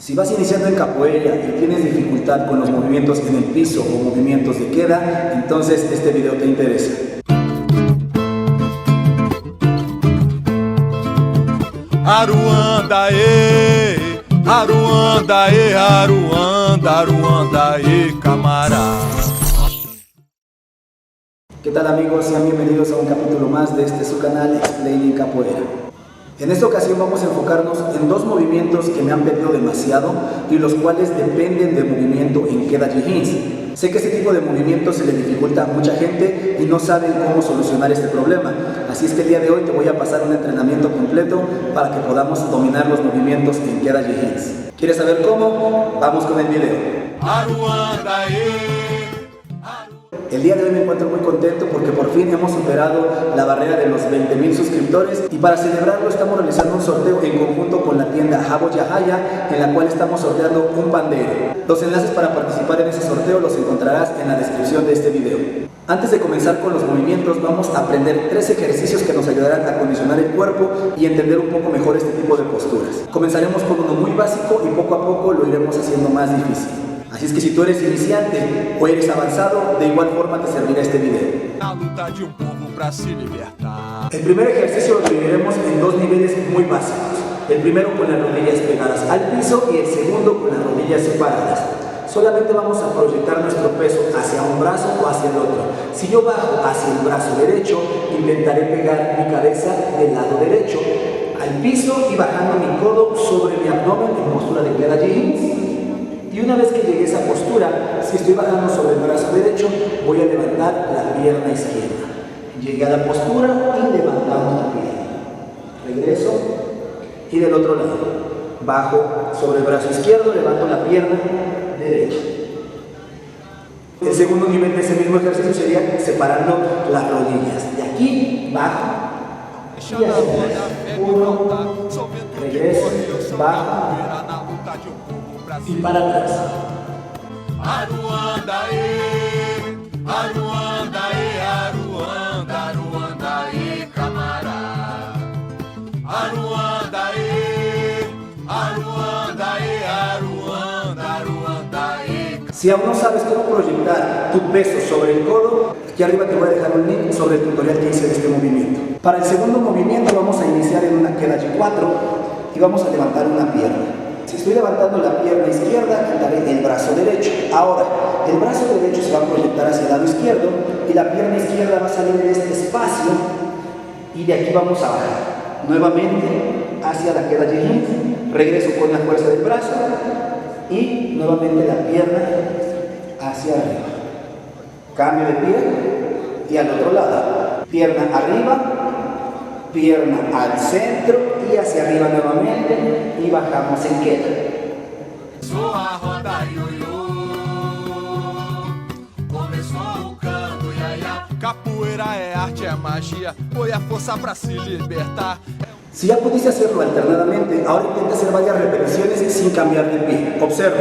Si vas iniciando en capoeira y tienes dificultad con los movimientos en el piso o movimientos de queda, entonces este video te interesa. Aruanda, Aruanda, Aruanda, Aruanda, camarada. ¿Qué tal amigos? Sean bienvenidos a un capítulo más de su canal Explaining Capoeira. En esta ocasión vamos a enfocarnos en dos movimientos que me han pedido demasiado y los cuales dependen del movimiento en queda Jihins. Sé que este tipo de movimientos se le dificulta a mucha gente y no saben cómo solucionar este problema. Así es que el día de hoy te voy a pasar un entrenamiento completo para que podamos dominar los movimientos en queda Jihins. ¿Quieres saber cómo? Vamos con el video. El día de hoy me encuentro muy contento porque por fin hemos superado la barrera de los 20,000 suscriptores y para celebrarlo estamos realizando un sorteo en conjunto con la tienda Jabo Yahaya, en la cual estamos sorteando un pandero. Los enlaces para participar en ese sorteo los encontrarás en la descripción de este video. Antes de comenzar con los movimientos vamos a aprender 3 ejercicios que nos ayudarán a condicionar el cuerpo y entender un poco mejor este tipo de posturas. Comenzaremos con uno muy básico y poco a poco lo iremos haciendo más difícil. Así es que si tú eres iniciante o eres avanzado, de igual forma te servirá este video. El primer ejercicio lo dividiremos en 2 niveles muy básicos. El primero con las rodillas pegadas al piso y el segundo con las rodillas separadas. Solamente vamos a proyectar nuestro peso hacia un brazo o hacia el otro. Si yo bajo hacia el brazo derecho, intentaré pegar mi cabeza del lado derecho al piso y bajando mi codo sobre mi abdomen en postura de queda Jihins. Y una vez que llegue a esa postura, si estoy bajando sobre el brazo derecho, voy a levantar la pierna izquierda. Llegué a la postura y levantamos la pierna. Regreso y del otro lado. Bajo sobre el brazo izquierdo, levanto la pierna derecha. El segundo nivel de ese mismo ejercicio sería separando las rodillas. De aquí, bajo y hacia atrás. 1, regreso, bajo y para atrás. Aruanda, Aruanda, Aruanda, Aruanda, camarada. Aruanda, Aruanda, Aruanda, Aruanda. Si aún no sabes cómo proyectar tu peso sobre el codo, aquí arriba te voy a dejar un link sobre el tutorial que hice de este movimiento. Para el segundo movimiento vamos a iniciar en una queda G4 y vamos a levantar una pierna. Si estoy levantando la pierna izquierda, quitaré el brazo derecho. Ahora, el brazo derecho se va a proyectar hacia el lado izquierdo y la pierna izquierda va a salir de este espacio y de aquí vamos a bajar. Nuevamente hacia la queda Jihins, regreso con la fuerza del brazo y nuevamente la pierna hacia arriba. Cambio de pie y al otro lado. Pierna arriba, pierna al centro y hacia arriba nuevamente y bajamos en queda. Capoeira é arte, é magia, põe a força pra se libertar. Si ya pudiste hacerlo alternadamente, ahora intenta hacer varias repeticiones sin cambiar de pie. Observa.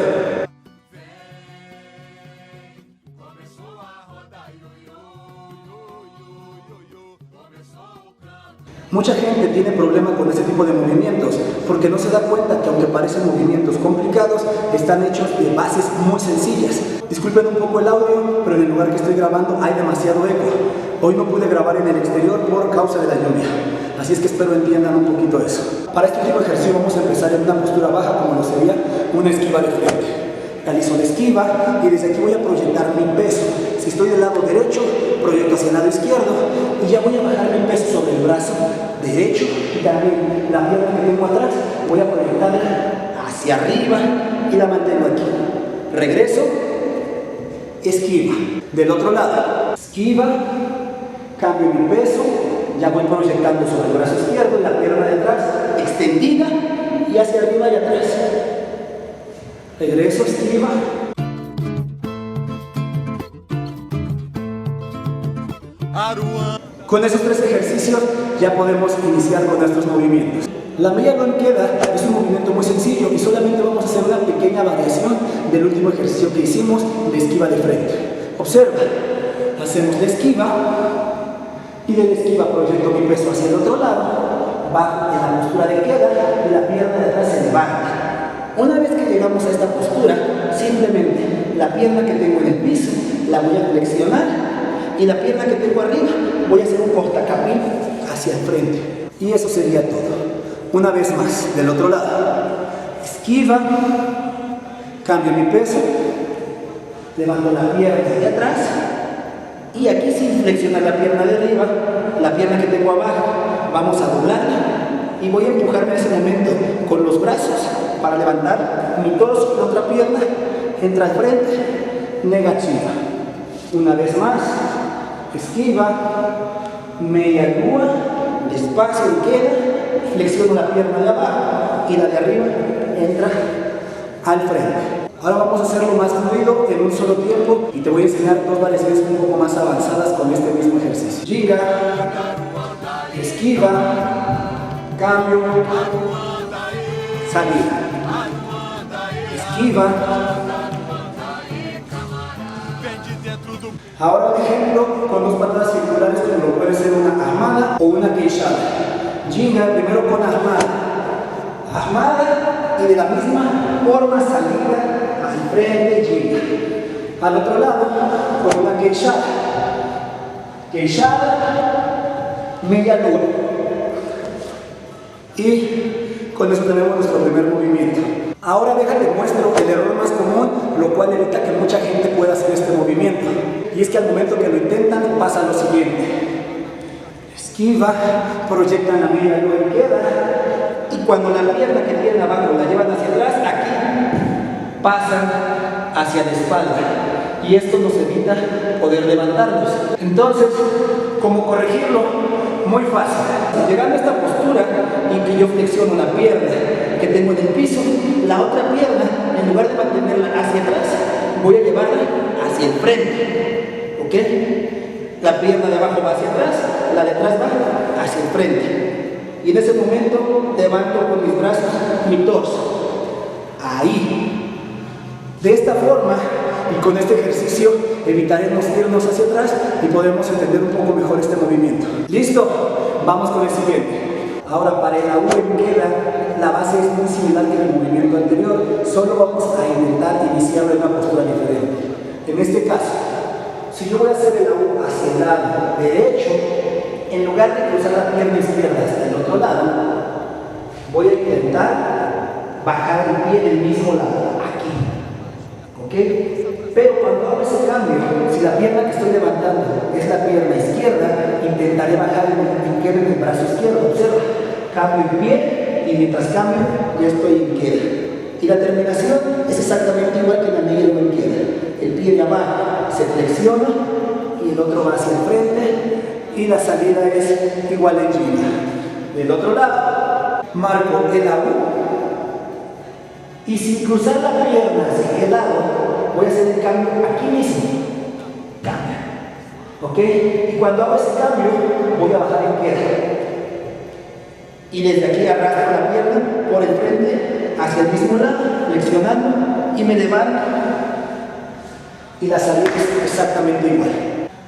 Mucha gente tiene problema con este tipo de movimientos porque no se da cuenta que aunque parecen movimientos complicados, están hechos de bases muy sencillas. Disculpen un poco el audio, pero en el lugar que estoy grabando hay demasiado eco. Hoy no pude grabar en el exterior por causa de la lluvia, así es que espero entiendan un poquito eso. Para este último ejercicio vamos a empezar en una postura baja, como lo sería una esquiva de frente. Realizo la esquiva y desde aquí voy a proyectar mi peso. Si estoy del lado derecho, proyecto hacia el lado izquierdo y ya voy a bajar mi peso sobre el brazo derecho y también la pierna que tengo atrás voy a proyectarla hacia arriba y la mantengo aquí. Regreso, esquiva. Del otro lado, esquiva, cambio mi peso, ya voy proyectando sobre el brazo izquierdo y la pierna de atrás extendida y hacia arriba y atrás. Regreso, esquiva. Con esos 3 ejercicios ya podemos iniciar con nuestros movimientos. La media no en queda es un movimiento muy sencillo y solamente vamos a hacer una pequeña variación del último ejercicio que hicimos de esquiva de frente. Observa, hacemos la esquiva y de la esquiva proyecto mi peso hacia el otro lado, bajo en la postura de queda y la pierna de atrás se levanta. Una vez que llegamos a esta postura, simplemente la pierna que tengo en el piso la voy a flexionar y la pierna que tengo arriba voy a hacer un cortacamino hacia el frente. Y eso sería todo. Una vez más, del otro lado. Esquiva, cambio mi peso, levanto la pierna de atrás y aquí sin flexionar la pierna de arriba, la pierna que tengo abajo, vamos a doblarla y voy a empujarme en ese momento con los brazos para levantar mi torso. La otra pierna entra al frente, negativa. Una vez más, esquiva, media lúa, despacio y queda, flexiono la pierna de abajo y la de arriba entra al frente. Ahora vamos a hacerlo más fluido en un solo tiempo y te voy a enseñar dos variaciones un poco más avanzadas con este mismo ejercicio. Ginga, esquiva, cambio, salida, esquiva. Ahora un ejemplo con dos patadas circulares como puede ser una armada o una queixada. Ginga primero con armada y de la misma forma salida al frente, ginga. Al otro lado con una queixada, media luna. Y con eso tenemos nuestro primer movimiento. Ahora déjate muestro el error más común, lo cual evita que mucha gente pueda hacer este movimiento. Y es que al momento que lo intentan pasa lo siguiente. Esquiva, proyectan la media luna y queda. Y cuando la pierna que tienen abajo la llevan hacia atrás, aquí pasan hacia la espalda. Y esto nos evita poder levantarnos. Entonces, ¿cómo corregirlo? Muy fácil. Llegando a esta postura en que yo flexiono la pierna que tengo en el piso, la otra pierna, en lugar de mantenerla hacia atrás, voy a llevarla hacia el frente. ¿Ok? La pierna de abajo va hacia atrás, la de atrás va hacia el frente. Y en ese momento levanto con mis brazos mi torso. Ahí. De esta forma y con este ejercicio evitaremos irnos hacia atrás y podemos entender un poco mejor este movimiento. ¿Listo? Vamos con el siguiente. Ahora para el AU en queda, la base es muy similar que en el movimiento anterior, solo vamos a intentar iniciarlo en una postura diferente. En este caso, si yo voy a hacer el AU hacia el lado derecho, en lugar de cruzar la pierna izquierda hasta el otro lado, voy a intentar bajar el pie del mismo lado, aquí. ¿Ok? Pero cuando hago ese cambio, si la pierna que estoy levantando es la pierna izquierda, intentaré bajar en queda en el brazo izquierdo. Observa, cambio el pie y mientras cambio ya estoy en queda. Y la terminación es exactamente igual que en la media en queda. El pie de abajo se flexiona y el otro va hacia el frente y la salida es igual en ginga. Del otro lado, marco el AU y sin cruzar la pierna hacia el lado, voy a hacer el cambio aquí mismo. Cambio. ¿Ok? Y cuando hago ese cambio, voy a bajar en queda. Y desde aquí arrastro la pierna por el frente hacia el mismo lado, flexionando y me levanto. Y la salida es exactamente igual.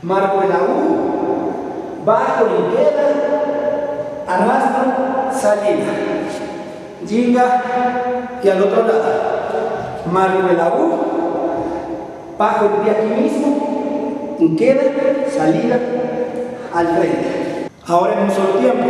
Marco el AU, bajo en queda, arrastro, salida. Ginga y al otro lado. Marco el AU, bajo el pie aquí mismo, en queda, salida, al frente. Ahora en un solo tiempo.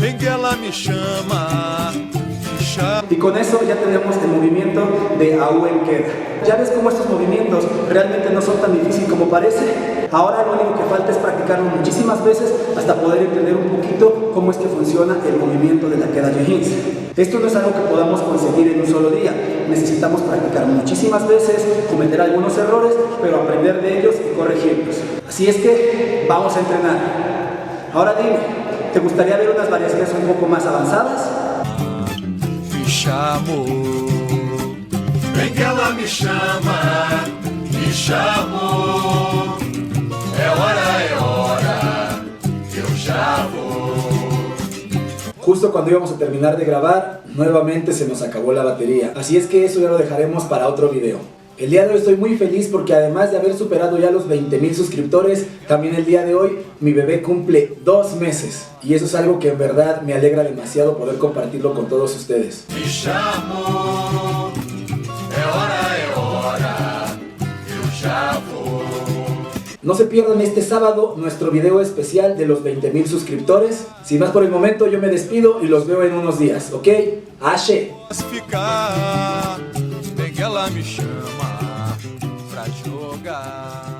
Benguela me chama, me chama. Y con eso ya tenemos el movimiento de AU en queda. Ya ves cómo estos movimientos realmente no son tan difíciles como parece. Ahora lo único que falta es practicarlo muchísimas veces hasta poder entender un poquito cómo es que funciona el movimiento de la queda Jehins. Esto no es algo que podamos conseguir en un solo día. Necesitamos practicar muchísimas veces, cometer algunos errores, pero aprender de ellos y corregirlos. Así es que vamos a entrenar. Ahora dime, ¿te gustaría ver unas variaciones un poco más avanzadas? Me chamou, vem que ela me chama, me chamou. É hora, eu já vou. Justo cuando íbamos a terminar de grabar, nuevamente se nos acabó la batería. Así es que eso ya lo dejaremos para otro video. El día de hoy estoy muy feliz porque además de haber superado ya los 20,000 suscriptores, también el día de hoy mi bebé cumple 2 meses. Y eso es algo que en verdad me alegra demasiado poder compartirlo con todos ustedes. Me chamo, é hora, eu já vou. No se pierdan este sábado nuestro video especial de los 20,000 suscriptores. Sin más por el momento, yo me despido y los veo en unos días, ¿ok? Ashe. Ficar, bem que ela me chama pra jogar.